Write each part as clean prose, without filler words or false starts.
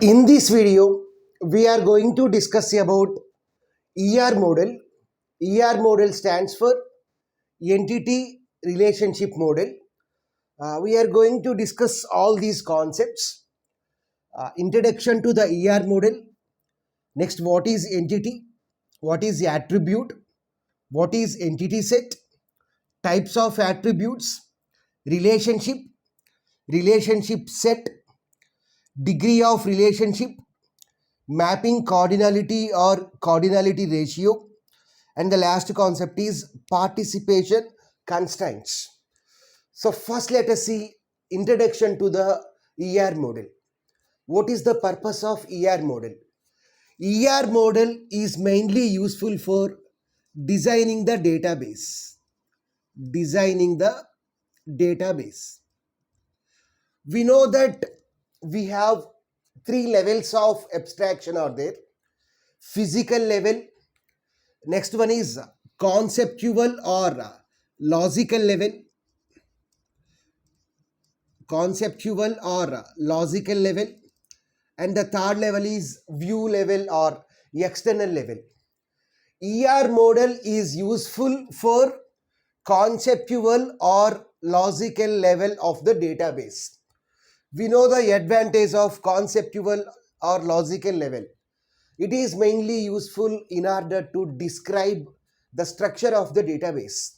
In this video, we are going to discuss about ER model. ER model stands for Entity Relationship Model. We are going to discuss all these concepts. Introduction to the ER model. Next, what is entity? What is the attribute? What is entity set? Types of attributes, relationship, relationship set, degree of relationship, mapping cardinality or cardinality ratio, and the last concept is participation constraints. So first let us see introduction to the ER model. What is the purpose of ER model? ER model is mainly useful for designing the database. Designing the database. We know that we have three levels of abstraction are there. Physical level, next one is conceptual or logical level. Conceptual or logical level, and the third level is view level or external level. ER model is useful for conceptual or logical level of the database. We know the advantage of conceptual or logical level. It is mainly useful in order to describe the structure of the database.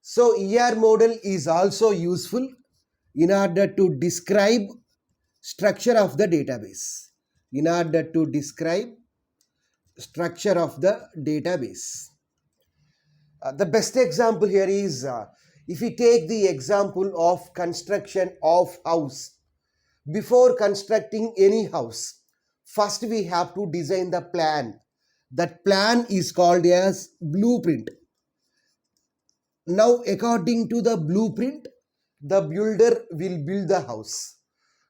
So ER model is also useful in order to describe structure of the database. In order to describe structure of the database. The best example here is if we take the example of construction of house. Before constructing any house, first we have to design the plan. That plan is called as blueprint. Now according to the blueprint, the builder will build the house.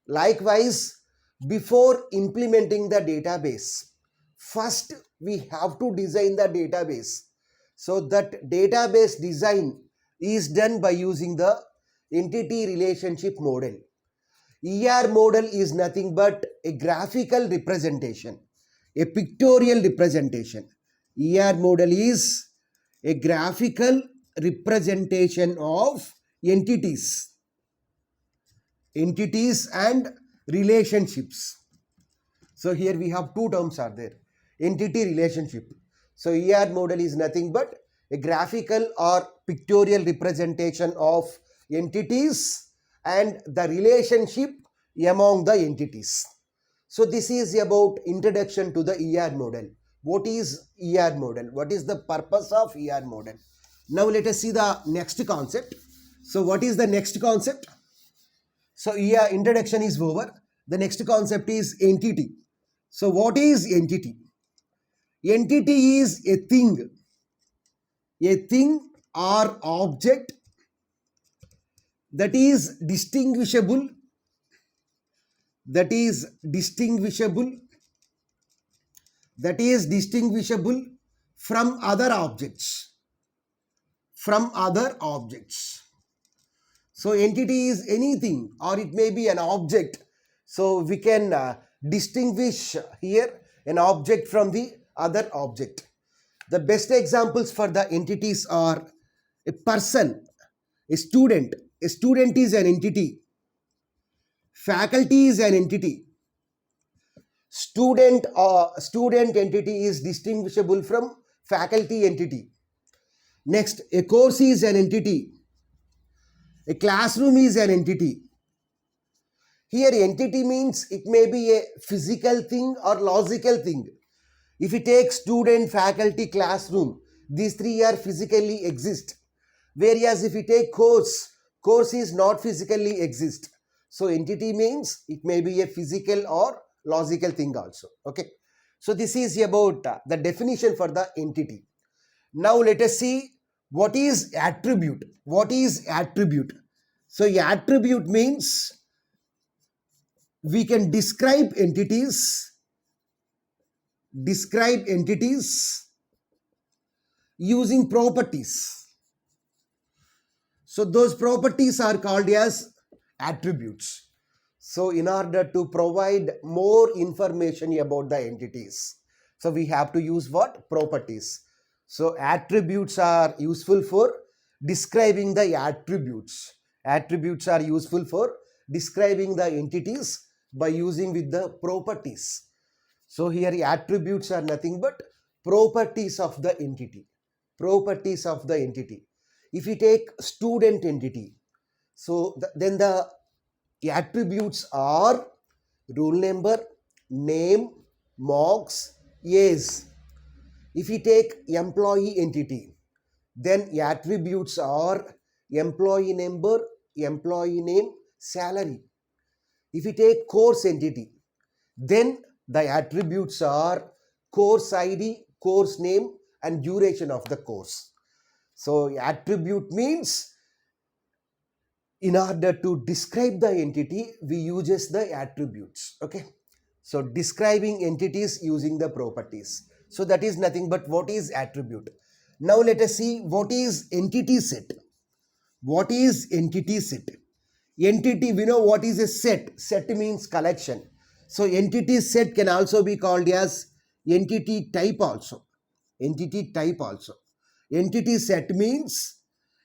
Likewise, before implementing the database, first we have to design the database. So that database design is done by using the entity relationship model. ER model is nothing but a graphical representation, a pictorial representation. ER model is a graphical representation of entities and relationships. So here we have two terms are there, entity relationship. So ER model is nothing but a graphical or pictorial representation of entities and the relationship among the entities. So this is about introduction to the ER model. What is ER model? What is the purpose of ER model? Now let us see the next concept. So what is the next concept? So ER introduction is over. The next concept is entity. So what is entity? Entity is a thing or object that is distinguishable from other objects. So entity is anything or it may be an object. So we can distinguish here an object from the other object. The best examples for the entities are a person, a student. A student is an entity. Faculty is an entity. Student entity is distinguishable from faculty entity. Next, a course is an entity. A classroom is an entity. Here entity means it may be a physical thing or logical thing. If you take student, faculty, classroom, these three are physically exist. Whereas if you take course is not physically exist. So entity means it may be a physical or logical thing also. Okay. So this is about the definition for the entity. Now let us see what is attribute. What is attribute? So attribute means we can describe entities using properties. So those properties are called as attributes. So in order to provide more information about the entities, so we have to use what? Properties. So attributes are useful for describing the attributes. Attributes are useful for describing the entities by using with the properties. So here attributes are nothing but properties of the entity. Properties of the entity. If we take student entity, so then the attributes are roll number, name, marks, age. If we take employee entity, then attributes are employee number, employee name, salary. If we take course entity, then the attributes are course ID, course name, and duration of the course. So attribute means in order to describe the entity, we uses the attributes. Okay. So describing entities using the properties. So that is nothing but what is attribute. Now let us see what is entity set. What is entity set? Entity, we know what is a set. Set means collection. So entity set can also be called as entity type also. Entity type also. Entity set means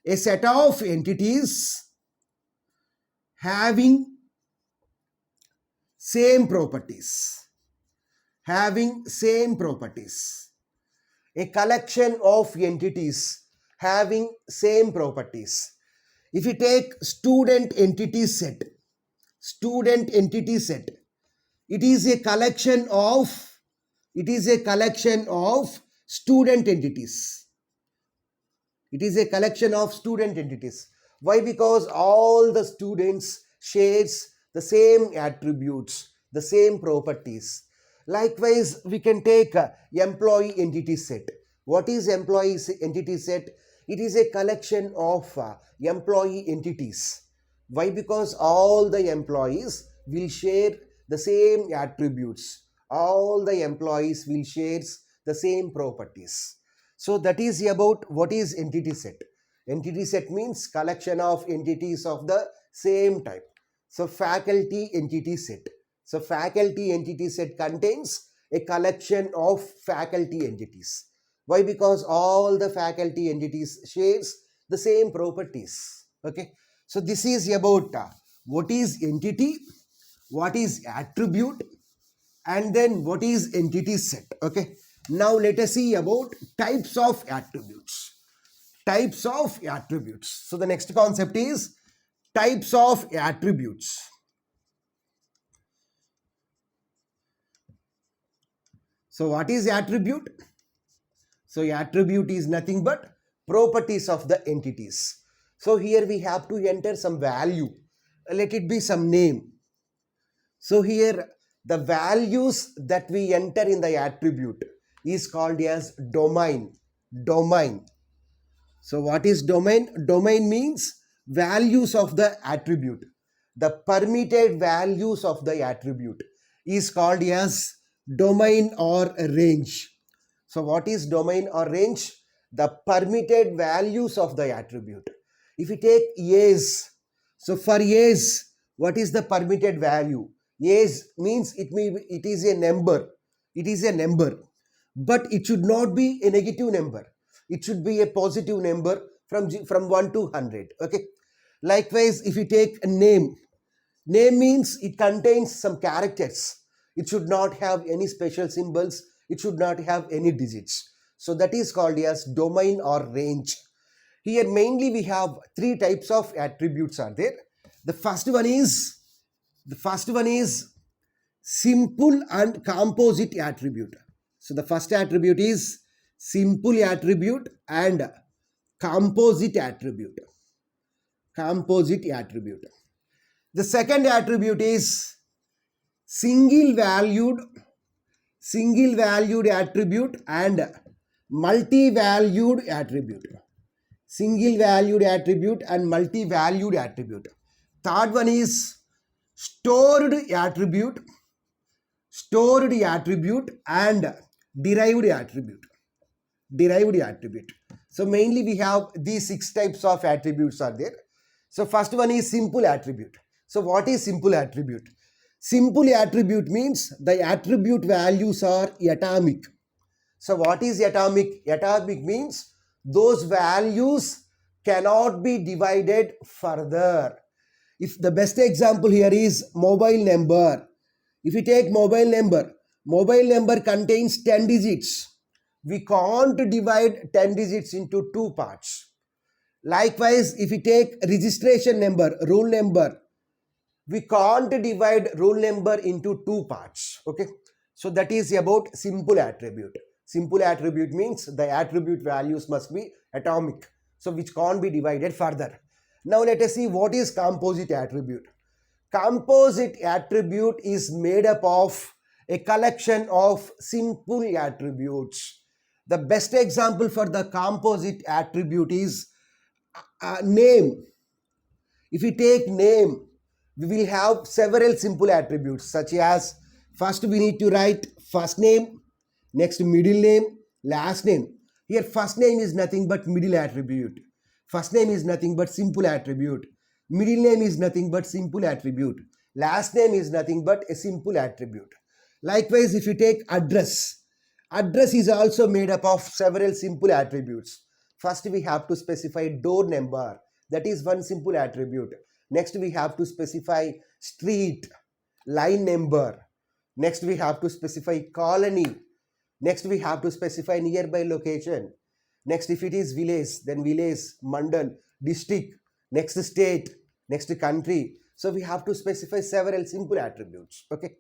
a set of entities having same properties. Having same properties. A collection of entities having same properties. If you take student entity set, student entity set, it is a collection of student entities. It is a collection of student entities. Why? Because all the students shares the same attributes, the same properties. Likewise, we can take employee entity set. What is employee entity set? It is a collection of employee entities. Why? Because all the employees will share the same attributes. All the employees will share the same properties. So that is about what is entity set. Entity set means collection of entities of the same type. So faculty entity set. So faculty entity set contains a collection of faculty entities. Why? Because all the faculty entities shares the same properties. Okay. So this is about what is entity, what is attribute, and then what is entity set. Okay. Now let us see about types of attributes. Types of attributes. So the next concept is types of attributes. So what is attribute? So attribute is nothing but properties of the entities. So here we have to enter some value. Let it be some name. So here the values that we enter in the attribute is called as domain. Domain. So what is domain? Domain means values of the attribute. The permitted values of the attribute is called as domain or range. So what is domain or range? The permitted values of the attribute. If you take age, so for age, what is the permitted value? Age means it is a number. It is a number. But it should not be a negative number. It should be a positive number from 1 to 100. Okay. Likewise, if you take a name, name means it contains some characters. It should not have any special symbols. It should not have any digits. So that is called as domain or range. Here mainly we have three types of attributes are there. The first one is simple and composite attribute. So the first attribute is simple attribute and composite attribute. Composite attribute. The second attribute is single valued attribute and multi-valued attribute. Single valued attribute and multi-valued attribute. Third one is stored attribute and derived attribute. Derived attribute. So mainly we have these 6 types of attributes are there. So first one is simple attribute. So what is simple attribute? Simple attribute means the attribute values are atomic. So what is atomic? Atomic means those values cannot be divided further. If the best example here is mobile number. If you take mobile number contains 10 digits. We can't divide 10 digits into two parts. Likewise, if you take registration number, roll number, we can't divide roll number into two parts. Okay, so that is about simple attribute. Simple attribute means the attribute values must be atomic, so which can't be divided further. Now let us see what is composite attribute. Composite attribute is made up of a collection of simple attributes. The best example for the composite attribute is name. If we take name, we will have several simple attributes such as first we need to write first name, next middle name, last name. Here first name is nothing but middle attribute. First name is nothing but simple attribute. Middle name is nothing but simple attribute. Last name is nothing but a simple attribute. Likewise, if you take address, address is also made up of several simple attributes. First we have to specify door number, that is one simple attribute. Next we have to specify street, line number. Next we have to specify colony. Next we have to specify nearby location. Next if it is village, then village, mandal, district, next state, next country. So we have to specify several simple attributes. Okay.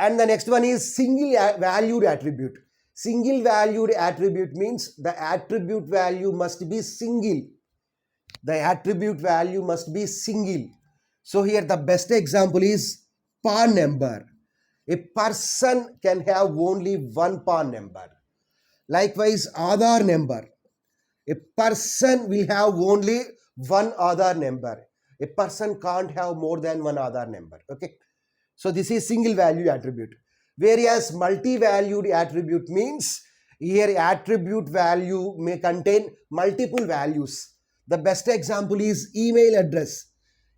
And the next one is single valued attribute. Single valued attribute means the attribute value must be single. The attribute value must be single. So here the best example is PAN number. A person can have only one PAN number. Likewise, Aadhaar number. A person will have only one Aadhaar number. A person can't have more than one Aadhaar number. Okay. So this is single value attribute. Whereas multi-valued attribute means here attribute value may contain multiple values. The best example is email address.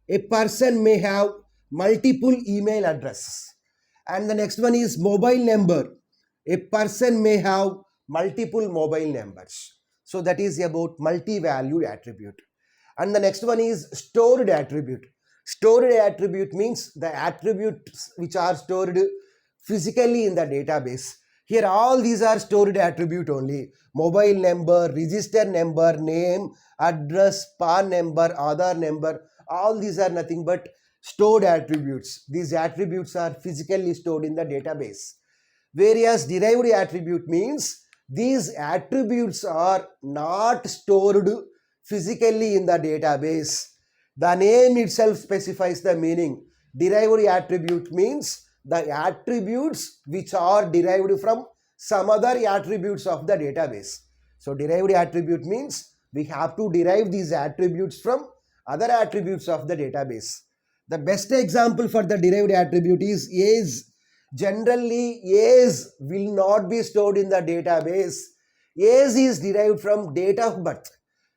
A person may have multiple email addresses. And the next one is mobile number. A person may have multiple mobile numbers. So that is about multi-valued attribute. And the next one is stored attribute. Stored attribute means the attributes which are stored physically in the database. Here all these are stored attribute only. Mobile number, register number, name, address, PAN number, Aadhaar number, all these are nothing but stored attributes. These attributes are physically stored in the database. Whereas derived attribute means these attributes are not stored physically in the database. The name itself specifies the meaning. Derived attribute means the attributes which are derived from some other attributes of the database. So derived attribute means we have to derive these attributes from other attributes of the database. The best example for the derived attribute is age. Generally, age will not be stored in the database. Age is derived from date of birth.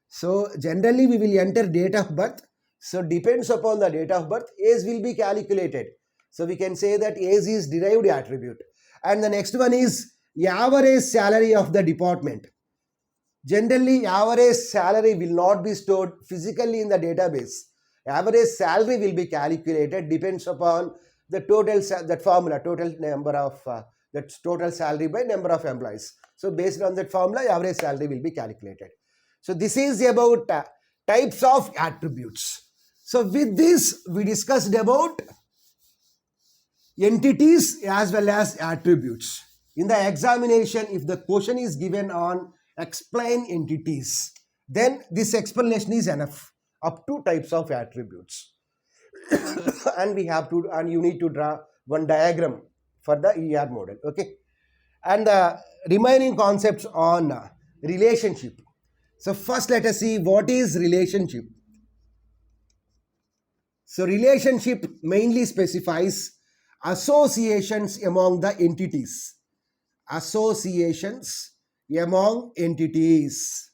So generally we will enter date of birth. So depends upon the date of birth, age will be calculated. So we can say that age is derived attribute. And the next one is average salary of the department. Generally, average salary will not be stored physically in the database. Average salary will be calculated, depends upon the total, that formula, total number of, that total salary by number of employees. So based on that formula, average salary will be calculated. So this is about types of attributes. So with this, we discussed about entities as well as attributes. In the examination, if the question is given on explain entities, then this explanation is enough. Up to types of attributes. And we have to, and you need to draw one diagram for the ER model. Okay. And the remaining concepts on relationship. So first let us see what is relationship. So relationship mainly specifies associations among the entities. Associations among entities.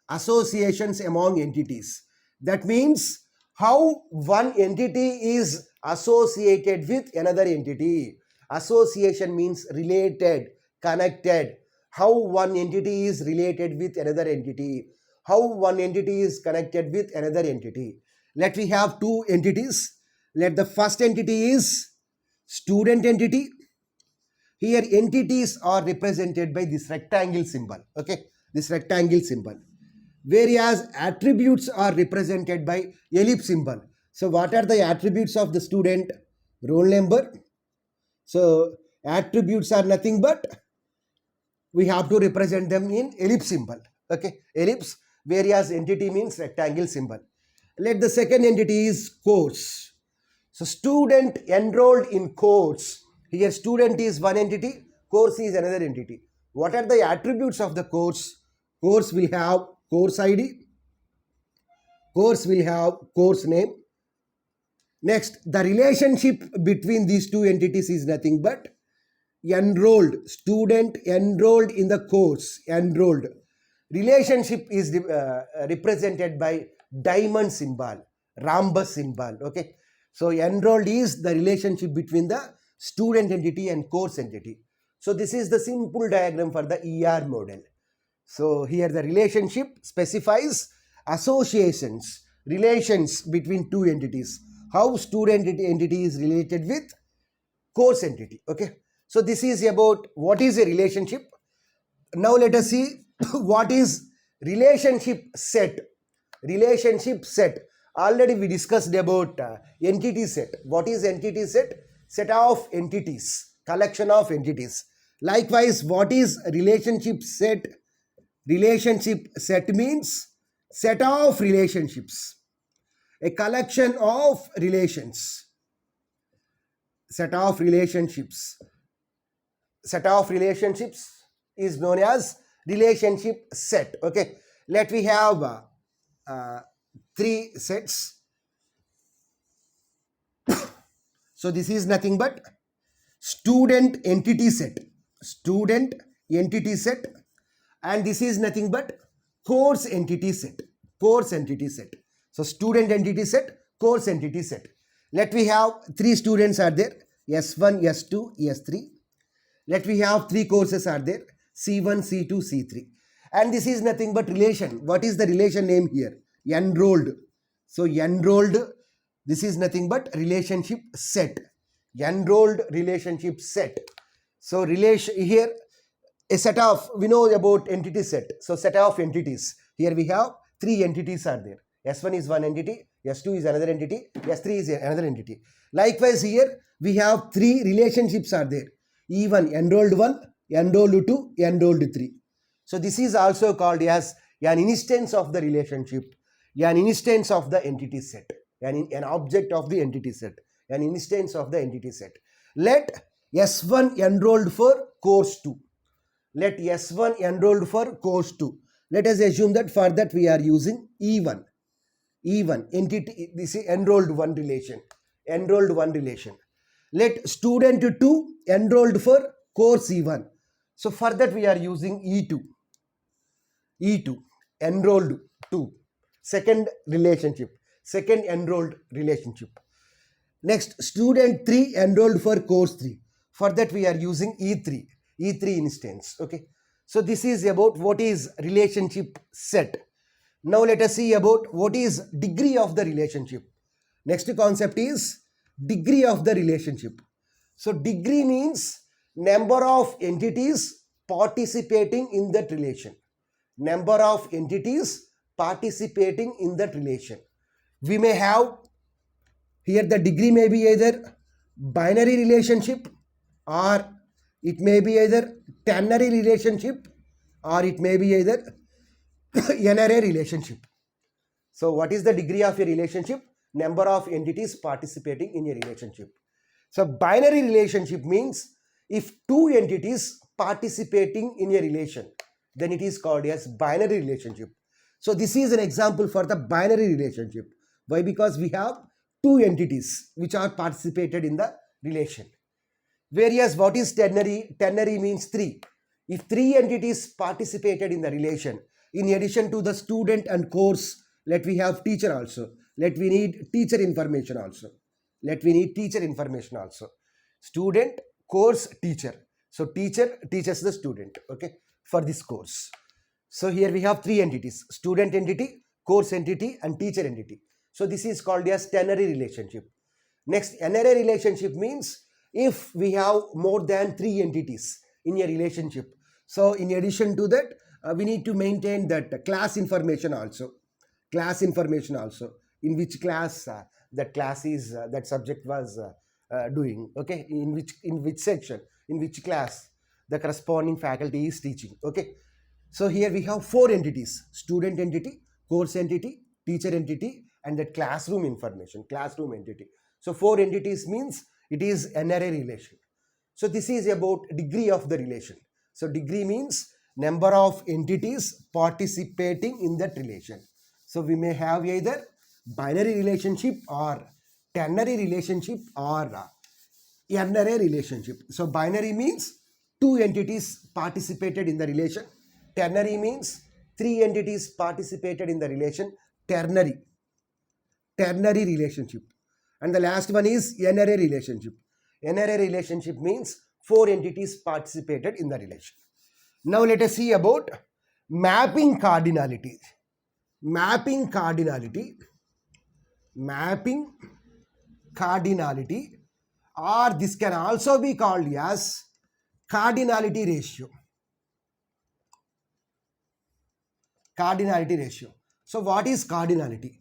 Associations among entities. That means how one entity is associated with another entity. Association means related, connected. How one entity is related with another entity. How one entity is connected with another entity. Let we have two entities. Let the first entity is student entity. Here entities are represented by this rectangle symbol. Okay, this rectangle symbol. Whereas attributes are represented by ellipse symbol. So what are the attributes of the student? Roll number. So attributes are nothing but we have to represent them in ellipse symbol. Okay, ellipse. Whereas entity means rectangle symbol. Let the second entity is course. So student enrolled in course. Here student is one entity, course is another entity. What are the attributes of the course? Course will have course ID. Course will have course name. Next, the relationship between these two entities is nothing but enrolled. Student enrolled in the course. Enrolled. Relationship is represented by diamond symbol, rhombus symbol. Okay. So enrolled is the relationship between the student entity and course entity. So this is the simple diagram for the ER model. So here the relationship specifies associations, relations between two entities. How student entity is related with course entity. Okay. So this is about what is a relationship. Now let us see what is relationship set. Relationship set. Already we discussed about entity set. What is entity set? Set of entities, collection of entities. Likewise, what is relationship set? Relationship set means set of relationships, a collection of relations, set of relationships. Set of relationships is known as relationship set. Okay, let we have three sets. So this is nothing but student entity set, student entity set, and this is nothing but course entity set, course entity set. So student entity set, course entity set. Let we have three students are there, S1, S2, S3. Let we have three courses are there, C1, C2, C3. And this is nothing but relation. What is the relation name here? Enrolled. So enrolled, this is nothing but relationship set. Enrolled relationship set. So relation here, a set of, we know about entity set. So set of entities. Here we have three entities are there. S1 is one entity, S2 is another entity, S3 is another entity. Likewise here we have three relationships are there. E1 enrolled 1, enrolled 2, enrolled 3. So this is also called as an instance of the relationship, an instance of the entity set, an object of the entity set, an instance of the entity set. Let S1 enrolled for course 2. Let S1 enrolled for course 2. Let us assume that for that we are using E1. E1 entity, this is enrolled 1 relation. Enrolled 1 relation. Let student 2 enrolled for course E1. So for that we are using E2. E2 enrolled 2. Second relationship. Second enrolled relationship. Next student 3 enrolled for course 3. For that we are using E3. E3 instance. Okay. So this is about what is relationship set. Now let us see about what is degree of the relationship. Next concept is degree of the relationship. So degree means number of entities participating in that relation. Number of entities participating in that relation. We may have here the degree may be either binary relationship, or it may be either ternary relationship, or it may be either n-ary relationship. So what is the degree of a relationship? Number of entities participating in a relationship. So binary relationship means if two entities participating in a relation, then it is called as binary relationship. So this is an example for the binary relationship. Why? Because we have two entities which are participated in the relation. Whereas what is ternary? Ternary means 3. If 3 entities participated in the relation, in addition to the student and course, let we have teacher also. Let we need teacher information also. we need teacher information also. Student, course, teacher. So teacher teaches the student, okay, for this course. So here we have three entities: student entity, course entity, and teacher entity. So this is called as ternary relationship. Next, n-ary relationship means if we have more than three entities in a relationship. So in addition to that, we need to maintain that class information also. Class information also. In which class that class is that subject was doing, okay, in which section, in which class the corresponding faculty is teaching, okay. So here we have four entities: student entity, course entity, teacher entity, and that classroom information, classroom entity. So four entities means it is n-ary relation. So this is about degree of the relation. So degree means number of entities participating in that relation. So we may have either binary relationship or ternary relationship or n-ary relationship. So binary means two entities participated in the relation. Ternary means three entities participated in the relation. Ternary relationship. And the last one is n-ary relationship. N-ary relationship means four entities participated in the relation. Now let us see about mapping cardinality. Mapping cardinality, or this can also be called as cardinality ratio. Cardinality ratio. So what is cardinality?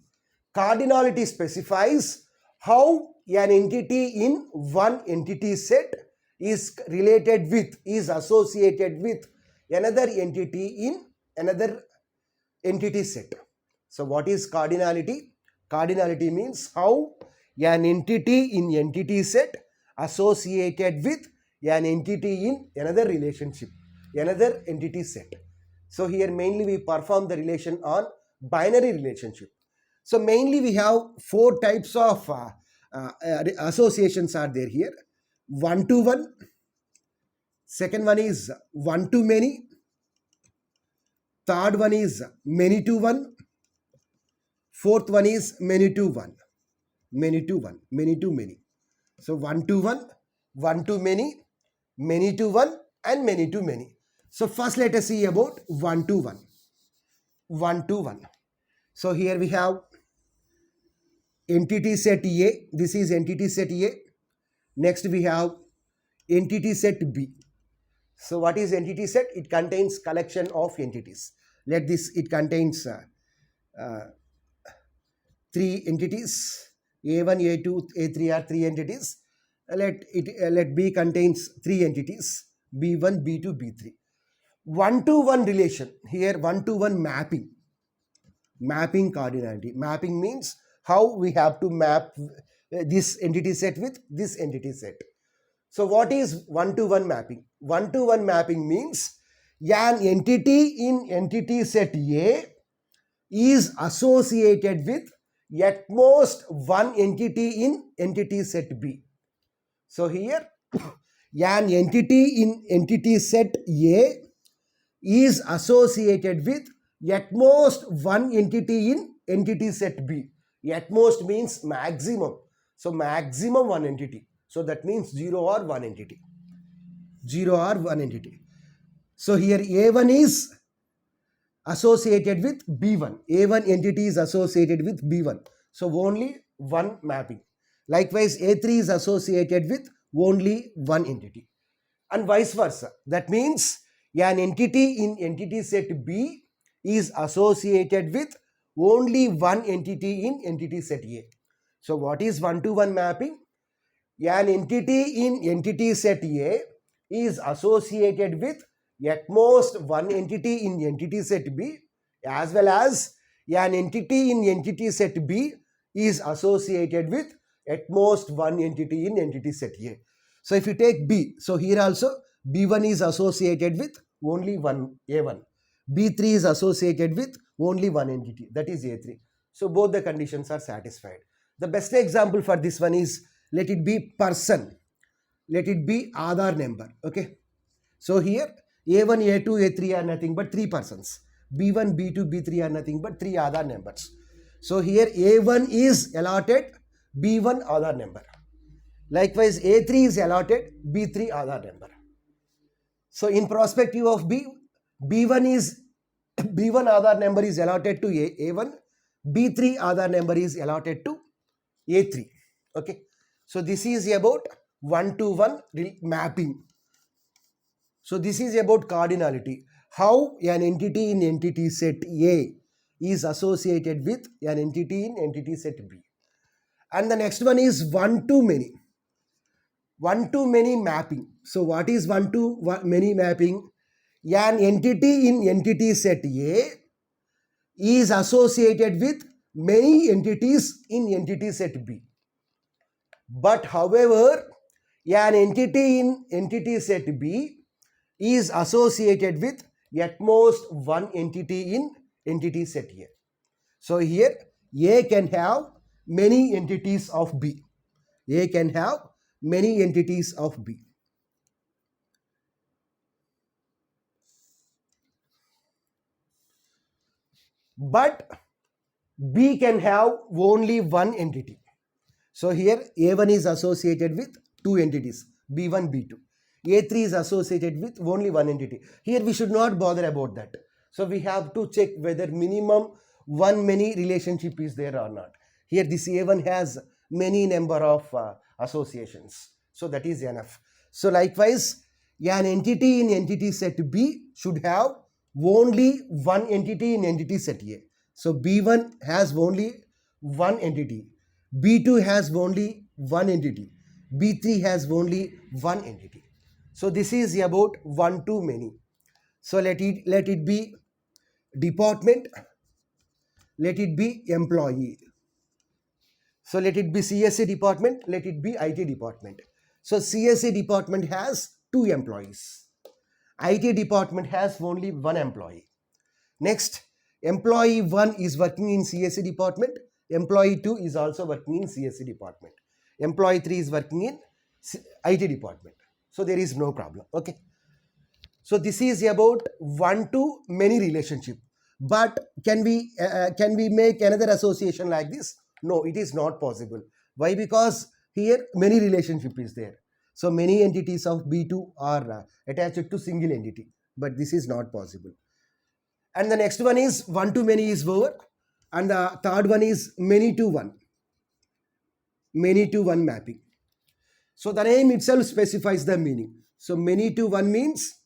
Cardinality specifies how an entity in one entity set is related with, is associated with another entity in another entity set. So what is cardinality? Cardinality means how an entity in entity set associated with an entity in another relationship, another entity set. So here mainly we perform the relation on binary relationship. So mainly we have four types of associations are there here. One to one. Second one is one to many. Third one is many to one. Fourth one is many to one. Many to one. Many to many. So one to many to one, and many to many. So first let us see about one to one. One to one. So here we have entity set A. This is entity set A. Next we have entity set B. So what is entity set? It contains collection of entities. It contains three entities. A1, A2, A3 are three entities. Let B contains three entities. B1, B2, B3. One-to-one relation. Here one-to-one mapping. Mapping cardinality. Mapping means how we have to map this entity set with this entity set. So what is one-to-one mapping? One-to-one mapping means an entity in entity set A is associated with at most one entity in entity set B. So here an entity in entity set A is associated with at most one entity in entity set B. At most means maximum. So maximum one entity. So that means 0 or 1 entity. 0 or 1 entity. So here A1 is associated with B1. A1 entity is associated with B1. So only one mapping. Likewise, A3 is associated with only one entity. And vice versa. That means an entity in entity set B is associated with only one entity in entity set A. So what is one-to-one mapping? An entity in entity set A is associated with at most one entity in entity set B, as well as an entity in entity set B is associated with at most one entity in entity set A. So if you take B, so here also B1 is associated with only one A1. B3 is associated with only one entity, that is A3. So both the conditions are satisfied. The best example for this one is, let it be person, let it be Aadhaar number, okay. So here A1, A2, A3 are nothing but three persons. B1, B2, B3 are nothing but three Aadhaar numbers. So here A1 is allotted B1 Aadhaar number. Likewise, A3 is allotted B3 Aadhaar number. So in perspective of B1 is B1 Aadhaar number is allotted to A1, B3 Aadhaar number is allotted to A3. Okay. So this is about one-to-one mapping. So this is about cardinality. How an entity in entity set A is associated with an entity in entity set B. And the next one is one-to-many. One-to-many mapping. So what is one-to-many mapping? An entity in entity set A is associated with many entities in entity set B. But however, an entity in entity set B is associated with at most one entity in entity set A. So here A can have many entities of B. A can have many entities of B. But B can have only one entity. So here A1 is associated with two entities, B1, B2. A3 is associated with only one entity. Here we should not bother about that. So we have to check whether minimum one-many relationship is there or not. Here this A1 has many number of associations. So that is enough. So likewise, an entity in entity set B should have only one entity in entity set A. So B1 has only one entity. B2 has only one entity. B3 has only one entity. So this is about one-to-many. So let it be department. Let it be employee. So let it be CSA department. Let it be IT department. So CSA department has two employees. IT department has only one employee. Next, employee 1 is working in CSA department. Employee 2 is also working in CSA department. Employee 3 is working in IT department. So there is no problem. Okay. So this is about one-to-many relationship. But can we make another association like this? No, it is not possible. Why? Because here many relationship is there. So many entities of B2 are attached to single entity. But this is not possible. And the next one is one-to-many is over. And the third one is many-to-one. Many-to-one mapping. So the name itself specifies the meaning. So many-to-one means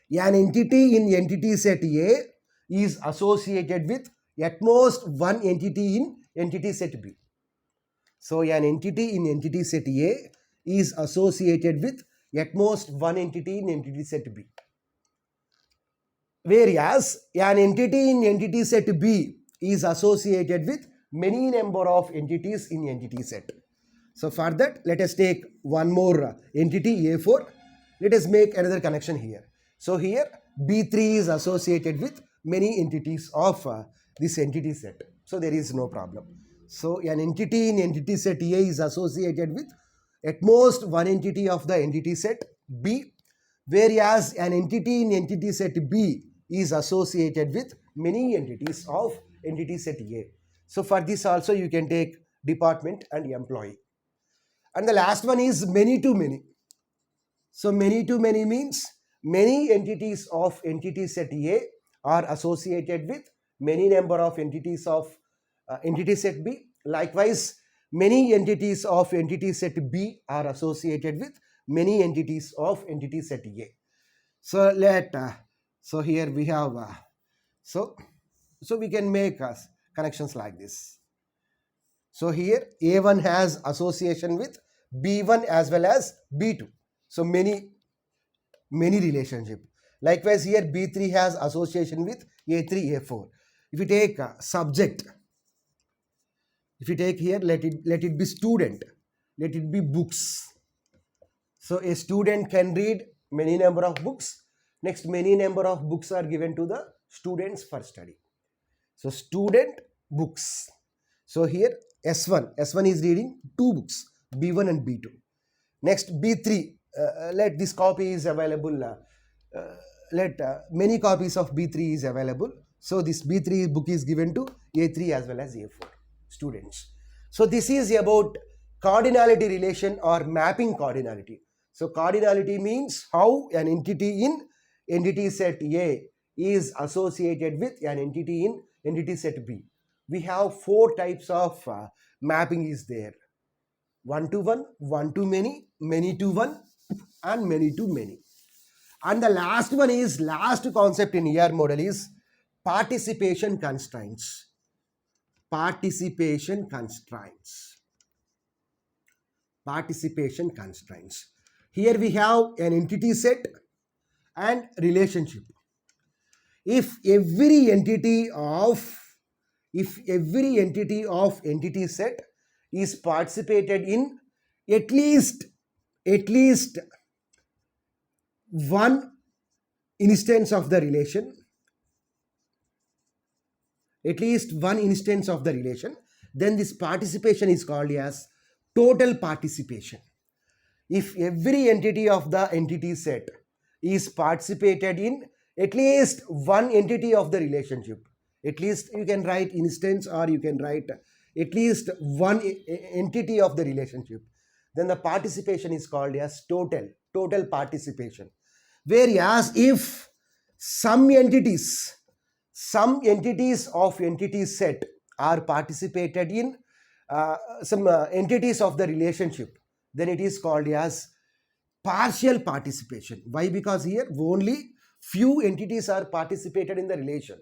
an entity in entity set A is associated with at most one entity in entity set B. So an entity in entity set A is associated with at most one entity in entity set B. Whereas an entity in entity set B is associated with many number of entities in entity set. So for that, let us take one more entity A4. Let us make another connection here. So here B3 is associated with many entities of this entity set. So there is no problem. So an entity in entity set A is associated with at most one entity of the entity set B, whereas an entity in entity set B is associated with many entities of entity set A. So for this also you can take department and employee. And the last one is many-to-many. So many-to-many means many entities of entity set A are associated with many number of entities of entity set B. Likewise, many entities of entity set B are associated with many entities of entity set A. So so here we have so we can make connections like this. So here A1 has association with B1 as well as B2. So many relationship. Likewise here B3 has association with A3, A4. If you take subject, if you take here, let it be student, let it be books. So a student can read many number of books. Next, many number of books are given to the students for study. So student, books. So here S1 is reading two books, B1 and B2. Next B3, let this copy is available, many copies of B3 is available. So this B3 book is given to A3 as well as A4 students. So this is about cardinality relation or mapping cardinality. So cardinality means how an entity in entity set A is associated with an entity in entity set B. We have four types of mapping is there: one to one to many to one, and many to many. And the last one is last concept in ER model is participation constraints. Participation constraints. Participation constraints. Here we have an entity set and relationship. If every entity of entity set is participated in at least one instance of the relation, then this participation is called as total participation. If every entity of the entity set is participated in at least one entity of the relationship, at least you can write instance or you can write at least one entity of the relationship, then the participation is called as total participation. Whereas if some entities of entity set are participated in some entities of the relationship, then it is called as partial participation. Why? Because here only few entities are participated in the relation.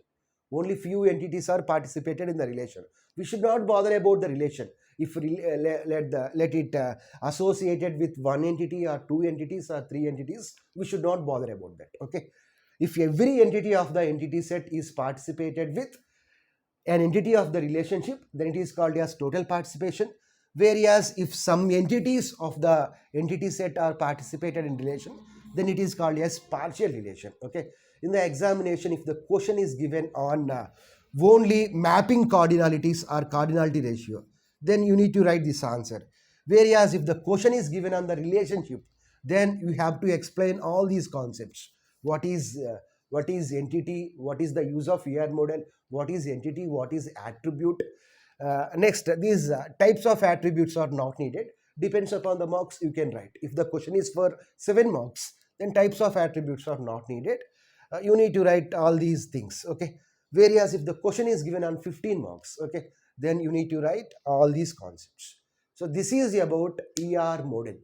Only few entities are participated in the relation. We should not bother about the relation. If let it associated with one entity or two entities or three entities, we should not bother about that. Okay. If every entity of the entity set is participated with an entity of the relationship, then it is called as total participation. Whereas if some entities of the entity set are participated in relation, then it is called as partial relation. Okay. In the examination, if the question is given on only mapping cardinalities or cardinality ratio, then you need to write this answer. Whereas if the question is given on the relationship, then you have to explain all these concepts. What is entity, what is the use of ER model, what is entity, what is attribute. Next, these types of attributes are not needed. Depends upon the marks you can write. If the question is for 7 marks, then types of attributes are not needed. You need to write all these things. Okay. Whereas if the question is given on 15 marks, okay, then you need to write all these concepts. So this is about ER model.